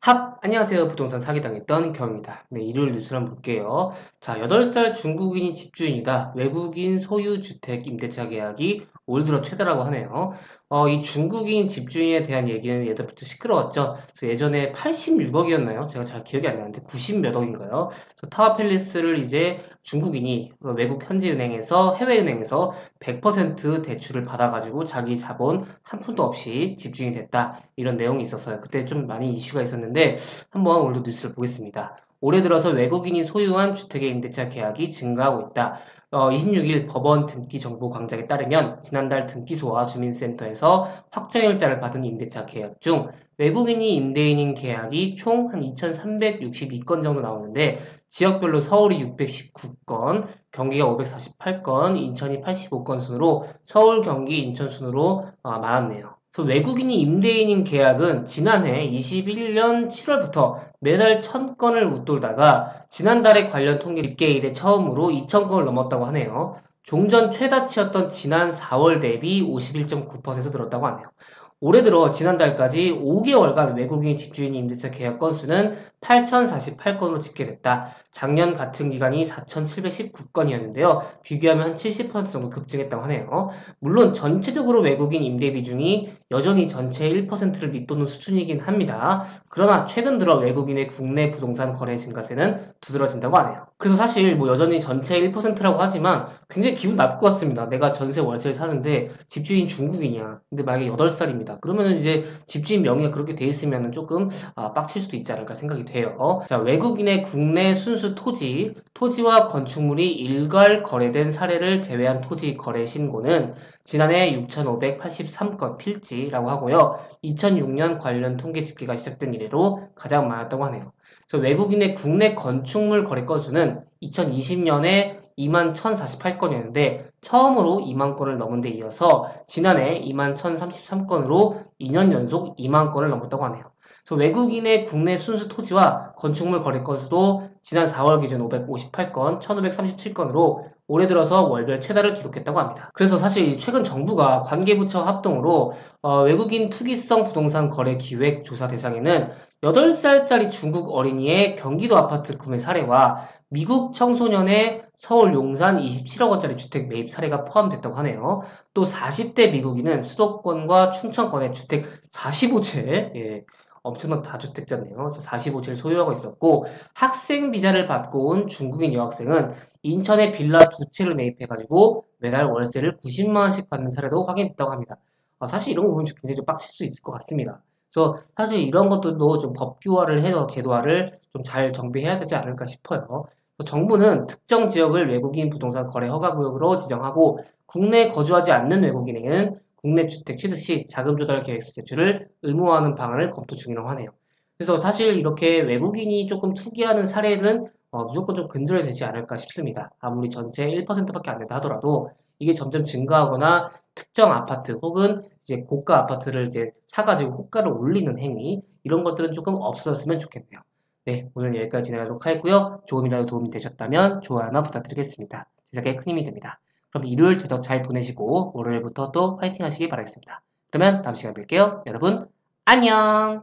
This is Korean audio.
안녕하세요. 부동산 사기당했던 경입니다. 네, 일요일 뉴스를 한번 볼게요. 자, 8살 중국인이 집주인이다. 외국인 소유주택 임대차 계약이 올 들어 최다라고 하네요. 이 중국인 집주인에 대한 얘기는 예전부터 시끄러웠죠. 그래서 예전에 86억이었나요? 제가 잘 기억이 안 나는데 90 몇 억인가요? 타워팰리스를 이제 중국인이 외국 현지은행에서 해외은행에서 100% 대출을 받아가지고 자기 자본 한 푼도 없이 집주인이 됐다. 이런 내용이 있었어요. 그때 좀 많이 이슈가 있었는데 한번 오늘도 뉴스를 보겠습니다. 올해 들어서 외국인이 소유한 주택의 임대차 계약이 증가하고 있다. 26일 법원 등기 정보 광장에 따르면 지난달 등기소와 주민센터에서 확정일자를 받은 임대차 계약 중 외국인이 임대인인 계약이 총 한 2,362건 정도 나오는데 지역별로 서울이 619건, 경기가 548건, 인천이 85건 순으로 서울, 경기, 인천 순으로 많았네요. 그래서 외국인이 임대인인 계약은 지난해 21년 7월부터 매달 1,000건을 웃돌다가 지난달에 관련 통계 집계 이래 처음으로 2,000건을 넘었다고 하네요. 종전 최다치였던 지난 4월 대비 51.9% 늘었다고 하네요. 올해 들어 지난달까지 5개월간 외국인 집주인 임대차 계약 건수는 8,048건으로 집계됐다. 작년 같은 기간이 4,719건이었는데요. 비교하면 한 70% 정도 급증했다고 하네요. 물론 전체적으로 외국인 임대 비중이 여전히 전체의 1%를 밑도는 수준이긴 합니다. 그러나 최근 들어 외국인의 국내 부동산 거래 증가세는 두드러진다고 하네요. 그래서 사실 뭐 여전히 전체의 1%라고 하지만 굉장히 기분 나쁠 것 같습니다. 내가 전세 월세를 사는데 집주인 중국인이야. 근데 만약에 8살입니다. 그러면은 이제 집주인 명의가 그렇게 돼 있으면은 조금 빡칠 수도 있지 않을까 생각이 돼요. 자, 외국인의 국내 순수 토지와 건축물이 일괄 거래된 사례를 제외한 토지 거래 신고는 지난해 6,583건 필지라고 하고요. 2006년 관련 통계 집계가 시작된 이래로 가장 많았다고 하네요. 그래서 외국인의 국내 건축물 거래 건수는 2020년에 2만 1,048건이었는데 처음으로 2만 건을 넘은 데 이어서 지난해 2만 1,033건으로 2년 연속 2만 건을 넘었다고 하네요. 그래서 외국인의 국내 순수 토지와 건축물 거래 건수도 지난 4월 기준 558건, 1,537건으로 올해 들어서 월별 최다를 기록했다고 합니다. 그래서 사실 최근 정부가 관계부처 합동으로 외국인 투기성 부동산 거래 기획 조사 대상에는 8살짜리 중국 어린이의 경기도 아파트 구매 사례와 미국 청소년의 서울 용산 27억 원짜리 주택 매입 사례가 포함됐다고 하네요. 또 40대 미국인은 수도권과 충청권의 주택 45채, 예, 엄청난 다주택자네요. 그래서 45채를 소유하고 있었고 학생 비자를 받고 온 중국인 여학생은 인천에 빌라 2채를 매입해가지고 매달 월세를 90만 원씩 받는 사례도 확인됐다고 합니다. 사실 이런 거 보면 굉장히 좀 빡칠 수 있을 것 같습니다. 그래서 사실 이런 것들도 좀 법규화를 해서 제도화를 좀 잘 정비해야 되지 않을까 싶어요. 정부는 특정 지역을 외국인 부동산 거래 허가구역으로 지정하고 국내에 거주하지 않는 외국인에게는 국내 주택 취득 시 자금 조달 계획서 제출을 의무화하는 방안을 검토 중이라고 하네요. 그래서 사실 이렇게 외국인이 조금 투기하는 사례는 무조건 좀 근절이 되지 않을까 싶습니다. 아무리 전체 1%밖에 안 된다 하더라도 이게 점점 증가하거나 특정 아파트 혹은 이제 고가 아파트를 이제 사가지고 호가를 올리는 행위 이런 것들은 조금 없어졌으면 좋겠네요. 네, 오늘 여기까지 진행하도록 하겠고요. 조금이라도 도움이 되셨다면 좋아요만 부탁드리겠습니다. 제작에 큰 힘이 됩니다. 그럼 일요일 저녁 잘 보내시고 월요일부터 또 화이팅 하시기 바라겠습니다. 그러면 다음 시간에 뵐게요. 여러분 안녕.